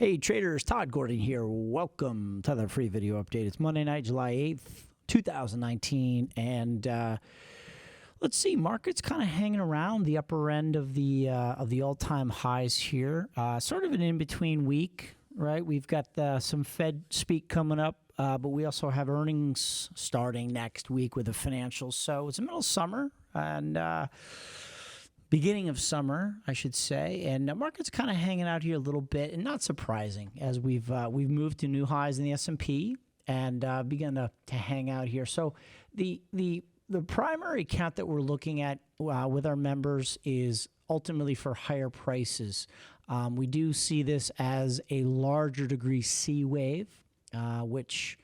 Hey traders, Todd Gordon here. Welcome to the free video update. It's Monday night, July 8th, 2019. And let's see, market's kind of hanging around the upper end of the all-time highs here. Sort of an in-between week, right? We've got some Fed speak coming up, but we also have earnings starting next week with the financials. So it's the middle of summer and beginning of summer, I should say, and the market's kind of hanging out here a little bit, and not surprising as we've moved to new highs in the S&P and begun to hang out here. So the primary count that we're looking at with our members is ultimately for higher prices. We do see this as a larger degree C wave, which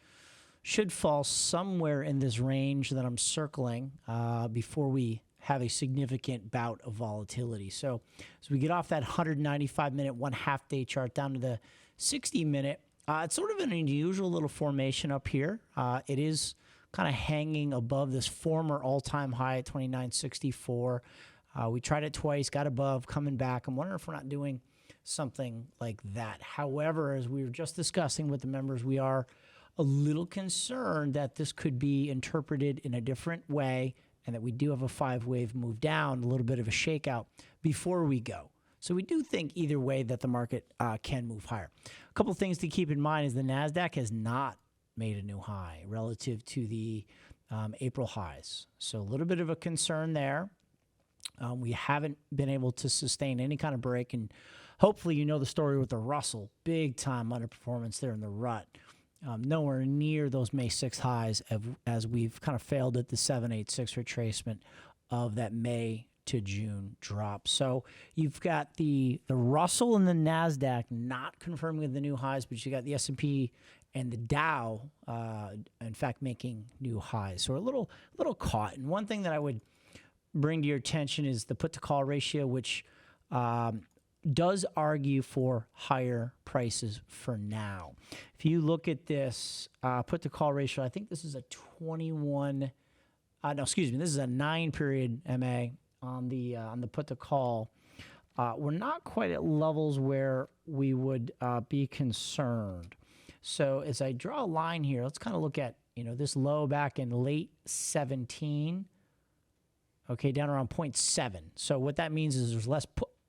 should fall somewhere in this range that I'm circling before we have a significant bout of volatility. So as we get off that 195-minute, 1/2 day chart down to the 60-minute, it's sort of an unusual little formation up here. It is kind of hanging above this former all-time high at 2964. We tried it twice, got above, coming back. I'm wondering if we're not doing something like that. However, as we were just discussing with the members, we are a little concerned that this could be interpreted in a different way, and that we do have a 5-wave move down, a little bit of a shakeout before we go. So we do think either way that the market can move higher. A couple of things to keep in mind is the NASDAQ has not made a new high relative to the April highs. So a little bit of a concern there. We haven't been able to sustain any kind of break, and hopefully you know the story with the Russell. Big time underperformance there in the rut. Nowhere near those May 6 highs as we've kind of failed at the 786 retracement of that May to June drop. So you've got the Russell and the NASDAQ not confirming the new highs, but you got the S&P and the Dow, in fact, making new highs. So we're a little caught. And one thing that I would bring to your attention is the put-to-call ratio, which does argue for higher prices for now. If you look at this put-to-call ratio, I think this is a 21. No, excuse me. This is a 9-period MA on the put-to-call. We're not quite at levels where we would be concerned. So as I draw a line here, let's kind of look at this low back in late 17. Okay, down around 0.7. So what that means is there's less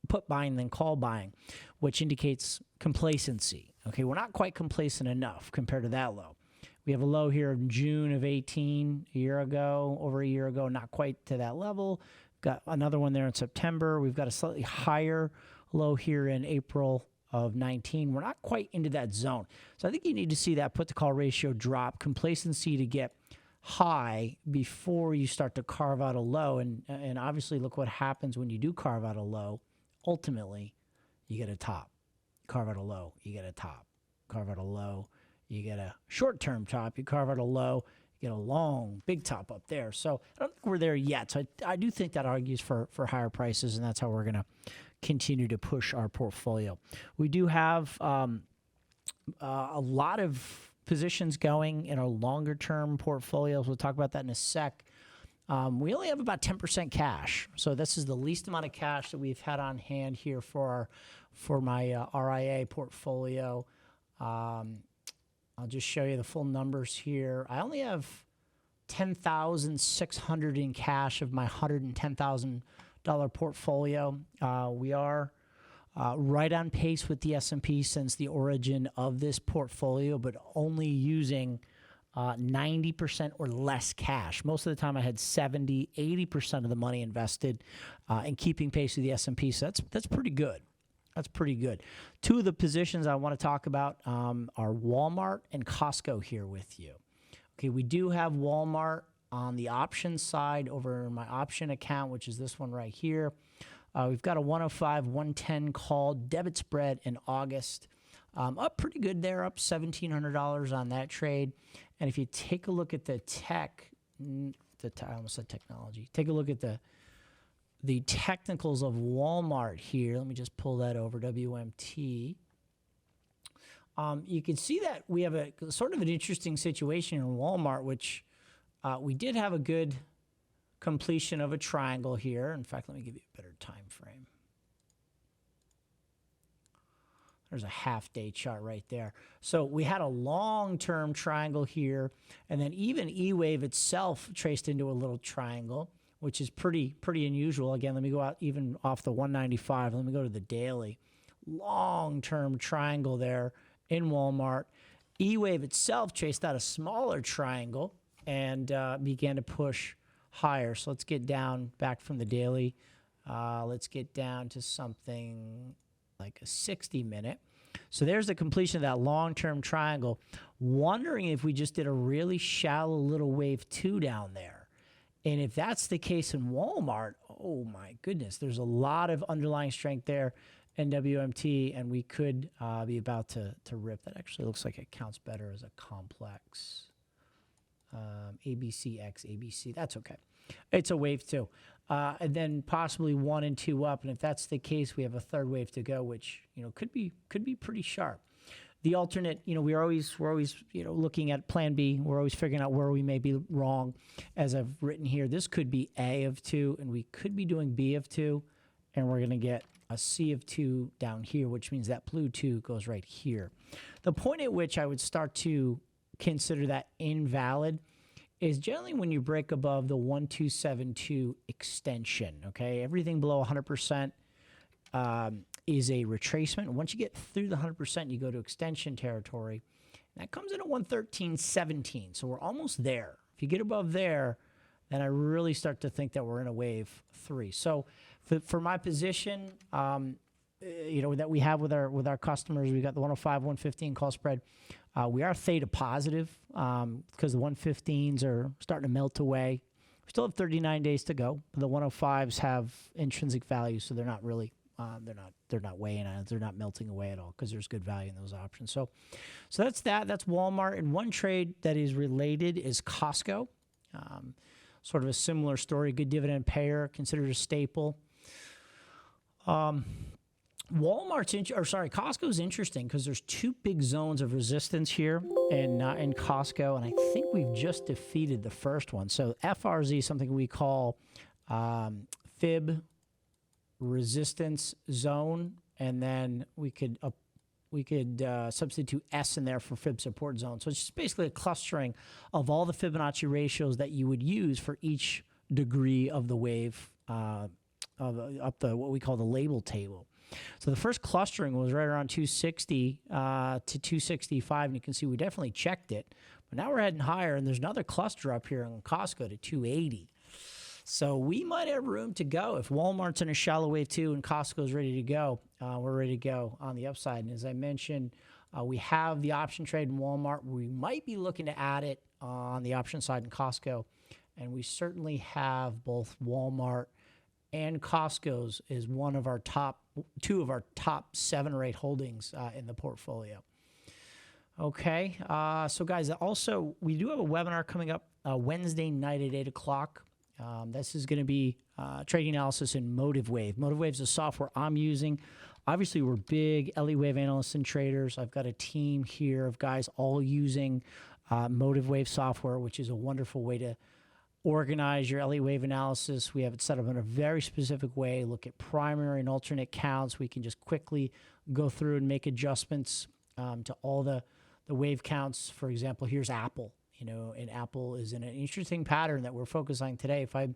put buying than call buying, which indicates complacency. Okay, we're not quite complacent enough compared to that low. We have a low here in June of 18, over a year ago, not quite to that level. Got another one there in September. We've got a slightly higher low here in April of 19. We're not quite into that zone. So I think you need to see that put-to-call ratio drop, complacency to get high before you start to carve out a low. And obviously, look what happens when you do carve out a low. Ultimately, you get a top. Carve out a low, you get a top. Carve out a low, you get a short-term top. You carve out a low, you get a long, big top up there. So I don't think we're there yet. So I do think that argues for higher prices, and that's how we're going to continue to push our portfolio. We do have a lot of positions going in our longer-term portfolios. We'll talk about that in a sec. We only have about 10% cash, so this is the least amount of cash that we've had on hand here for my RIA portfolio. I'll just show you the full numbers here. I only have $10,600 in cash of my $110,000 portfolio. We are right on pace with the S&P since the origin of this portfolio, but only using 90% or less cash. Most of the time I had 70, 80% of the money invested in keeping pace with the S&P. So that's pretty good. That's pretty good. Two of the positions I want to talk about are Walmart and Costco here with you. Okay, we do have Walmart on the option side over my option account, which is this one right here. We've got a 105, 110 call debit spread in August. Up pretty good there, up $1,700 on that trade. And if you take a look at the I almost said technology. Take a look at the technicals of Walmart here. Let me just pull that over, WMT. You can see that we have a sort of an interesting situation in Walmart, which we did have a good completion of a triangle here. In fact, let me give you a better time frame. There's a half-day chart right there. So we had a long-term triangle here, and then even E-Wave itself traced into a little triangle, which is pretty unusual. Again, let me go out even off the 195. Let me go to the daily. Long-term triangle there in Walmart. E-Wave itself traced out a smaller triangle and began to push higher. So let's get down back from the daily. Let's get down to something like a 60-minute. So there's the completion of that long-term triangle. Wondering if we just did a really shallow little wave 2 down there. And if that's the case in Walmart, oh my goodness, there's a lot of underlying strength there in WMT, and we could be about to rip. That actually looks like it counts better as a complex. ABCX, ABC, that's okay. It's a wave 2. And then possibly 1 and 2 up. And if that's the case, we have a third wave to go, which, could be pretty sharp. The alternate, we're always, looking at plan B. We're always figuring out where we may be wrong. As I've written here, this could be A of 2, and we could be doing B of 2, and we're going to get a C of 2 down here, which means that blue 2 goes right here. The point at which I would start to consider that invalid is generally when you break above the 1272 extension, okay? Everything below 100% is a retracement. Once you get through the 100%, you go to extension territory. And that comes in at 113.17, so we're almost there. If you get above there, then I really start to think that we're in a wave 3. So for my position, that we have with our customers, we got the 105, 115 call spread. We are theta positive because the 115s are starting to melt away. We still have 39 days to go. The 105s have intrinsic value, so they're not really they're not weighing on it. They're not melting away at all because there's good value in those options. So that's that. That's Walmart. And one trade that is related is Costco. Sort of a similar story. Good dividend payer, considered a staple. Costco's interesting because there's 2 big zones of resistance here in Costco, and I think we've just defeated the first one. So FRZ is something we call fib resistance zone, and then we could substitute S in there for fib support zone. So it's just basically a clustering of all the Fibonacci ratios that you would use for each degree of the wave up the what we call the label table. So the first clustering was right around 260 to 265, and you can see we definitely checked it. But now we're heading higher, and there's another cluster up here in Costco to 280. So we might have room to go. If Walmart's in a shallow wave 2 and Costco's ready to go, we're ready to go on the upside. And as I mentioned, we have the option trade in Walmart. We might be looking to add it on the option side in Costco. And we certainly have both Walmart and Costco's is two of our top 7 or 8 holdings in the portfolio. Okay, so guys, also we do have a webinar coming up Wednesday night at 8 o'clock. This is going to be trading analysis in MotiveWave. MotiveWave is a software I'm using. Obviously, we're big Elliott wave analysts and traders. I've got a team here of guys all using MotiveWave software, which is a wonderful way to organize your Elliott wave analysis. We have it set up in a very specific way. Look at primary and alternate counts. We can just quickly go through and make adjustments to all the wave counts. For example, here's Apple. And Apple is in an interesting pattern that we're focused on today. If I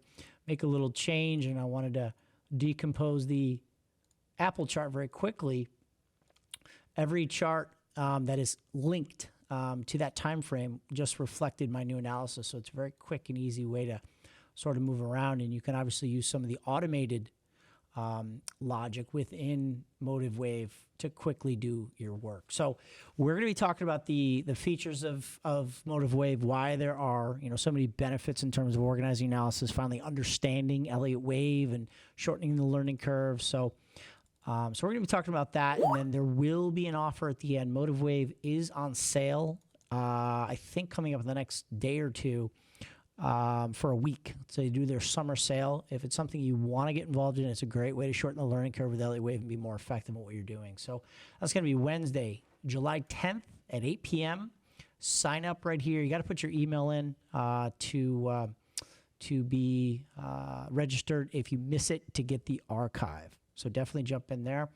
make a little change and I wanted to decompose the Apple chart very quickly, every chart that is linked to that time frame just reflected my new analysis. So it's a very quick and easy way to sort of move around. And you can obviously use some of the automated logic within MotiveWave to quickly do your work. So we're going to be talking about the features of MotiveWave, why there are so many benefits in terms of organizing analysis, finally understanding Elliott wave and shortening the learning curve. So we're going to be talking about that, and then there will be an offer at the end. MotiveWave is on sale, I think coming up in the next day or two. For a week. So they do their summer sale. If it's something you want to get involved in, it's a great way to shorten the learning curve with Elliott Wave and be more effective at what you're doing. So that's going to be Wednesday, July 10th at 8 p.m. Sign up right here. You got to put your email in to be registered if you miss it to get the archive. So definitely jump in there.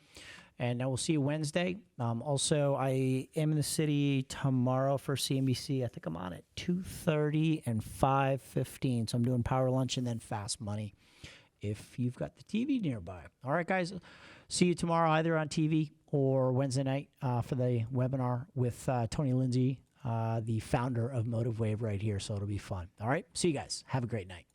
And I will see you Wednesday. Also, I am in the city tomorrow for CNBC. I think I'm on at 2:30 and 5:15. So I'm doing power lunch and then fast money if you've got the TV nearby. All right, guys. See you tomorrow either on TV or Wednesday night for the webinar with Tony Lindsay, the founder of MotiveWave right here. So it'll be fun. All right. See you guys. Have a great night.